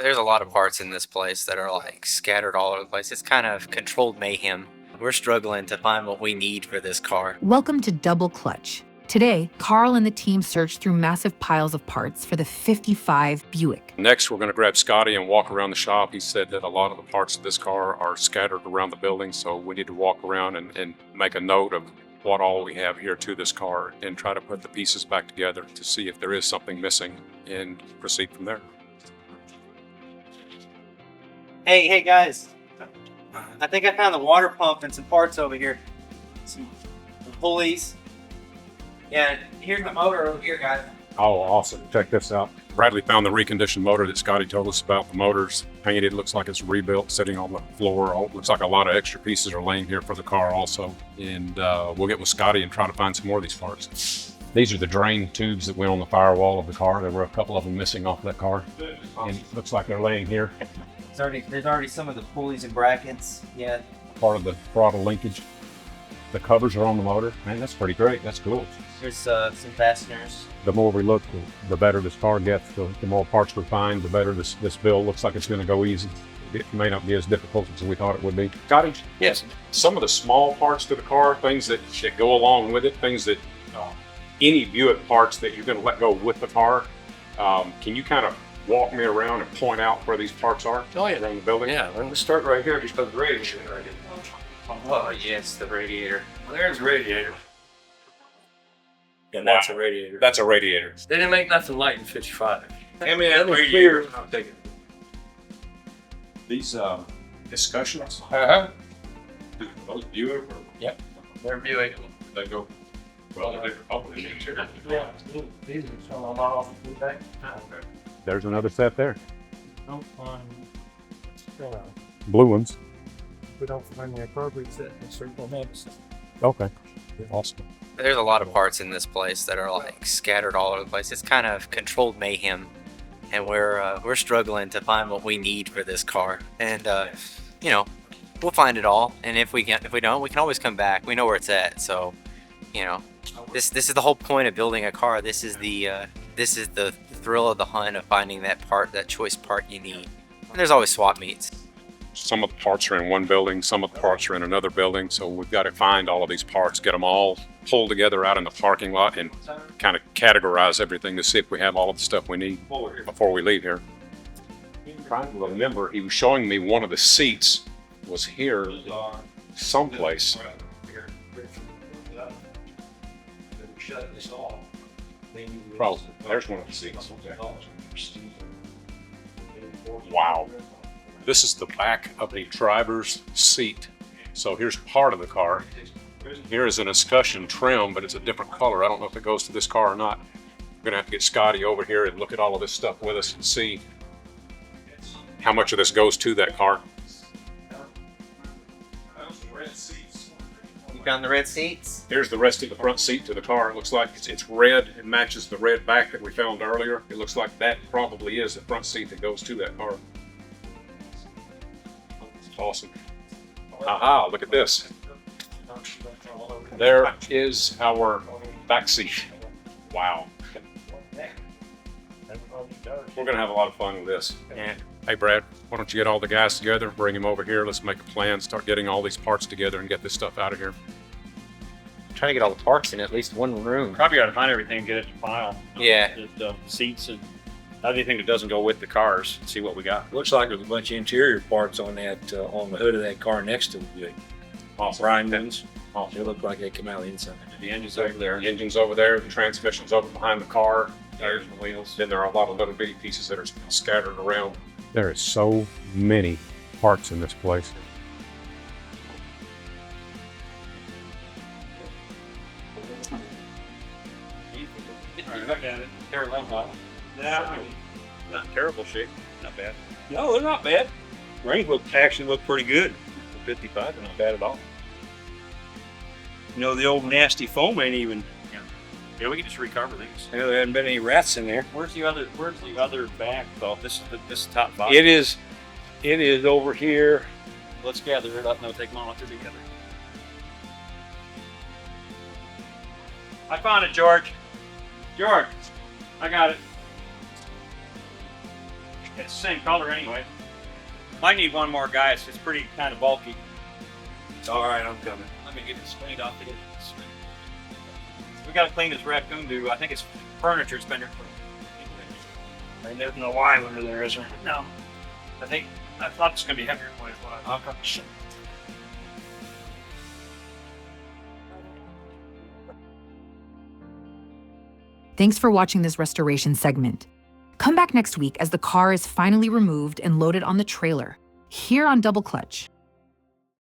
There's a lot of parts in this place that are like scattered all over the place. It's kind of controlled mayhem. We're struggling to find what we need for this car. Welcome to Double Clutch. Today, Carl and the team searched through massive piles of parts for the 55 Buick. Next, we're going to grab Scotty and walk around the shop. He said that a lot of the parts of this car are scattered around the building, so we need to walk around and make a note of what all we have here to this car and try to put the pieces back together to see if there is something missing and proceed from there. Hey guys. I think I found the water pump and some parts over here. Some pulleys. Yeah, here's the motor over here, guys. Oh, awesome. Check this out. Bradley found the reconditioned motor that Scotty told us about. The motor's painted, looks like it's rebuilt, sitting on the floor. Oh, looks like a lot of extra pieces are laying here for the car also. And we'll get with Scotty and try to find some more of these parts. These are the drain tubes that went on the firewall of the car. There were a couple of them missing off that car. And it looks like they're laying here. There's already some of the pulleys and brackets. Yeah. Part of the throttle linkage. The covers are on the motor. Man, that's pretty great. That's cool. There's some fasteners. The more we look, the better this car gets. The more parts we find, the better this build looks like it's going to go easy. It may not be as difficult as we thought it would be. Scotty? Yes. Some of the small parts to the car, things that go along with it, things that any Buick parts that you're going to let go with the car, can you kind of walk me around and point out where these parts are around the building? Yeah, let's start right here because the radiator. Oh, yes, the radiator. There's a radiator. And that's a radiator. That's a radiator. They didn't make nothing light in 55. Hand me that radiator. I'll take it. These discussions, those Buick, Yep. They're Buick. they go well, they're probably interior. Yeah, these are some of my off the back. There's another set there. Don't find, Blue ones. we don't find the appropriate set in circle medicine. Okay. Awesome. There's a lot of parts in this place that are like scattered all over the place. It's kind of controlled mayhem, and we're struggling to find what we need for this car. And you know, we'll find it all. And if we don't, we can always come back. We know where it's at. So, you know, this is the whole point of building a car. This is the thrill of the hunt of finding that part, that choice part you need. And there's always swap meets. Some of the parts are in one building, some of the parts are in another building, so we've got to find all of these parts, get them all pulled together out in the parking lot and kind of categorize everything to see if we have all of the stuff we need before we leave here. I'm trying to remember, he was showing me one of the seats was here someplace. Probably, there's one of the seats. Wow. This is the back of the driver's seat. So here's part of the car. Here is an escutcheon trim, but it's a different color. I don't know if it goes to this car or not. We're gonna have to get Scotty over here and look at all of this stuff with us and see how much of this goes to that car. You found the red seats? Here's the rest of the front seat to the car. It looks like it's red. It matches the red back that we found earlier. It looks like that probably is the front seat that goes to that car. Awesome. Aha, look at this. There is our back seat. Wow. We're gonna have a lot of fun with this. Yeah. Hey Brad, why don't you get all the guys together, bring them over here, let's make a plan, start getting all these parts together and get this stuff out of here. I'm trying to get all the parts in at least one room. Probably got to find everything and get it to file. Yeah. The seats and anything that doesn't go with the cars. See what we got. Looks like there's a bunch of interior parts on that, on the hood of that car next to the Buick. Awesome. Brine ones. They look like they come out inside. The engine's over there. The engine's over there, the transmission's over behind the car, tires and wheels. Then there are a lot of little bitty pieces that are scattered around. There is so many parts in this place. Look at it. Not terrible shape. Not bad. No, they're not bad. Range actually looked pretty good. For 55, they're not bad at all. You know, the old nasty foam ain't even. Yeah, we can just recover these. You know, there hadn't been any rats in there. Where's the other back though? This is top box. It is over here. Let's gather it up and we'll take them all together. I found it, George. George, I got it. It's the same color anyway. Might need one more, guys. It's pretty kind of bulky. It's all right, I'm coming. Let me get this cleaned off again. We gotta clean this raccoon do. I think it's furniture's been there for. There's no lime under there, is there? No. I thought it's gonna be heavier than what it was. Okay. Thanks for watching this restoration segment. Come back next week as the car is finally removed and loaded on the trailer, here on Double Clutch.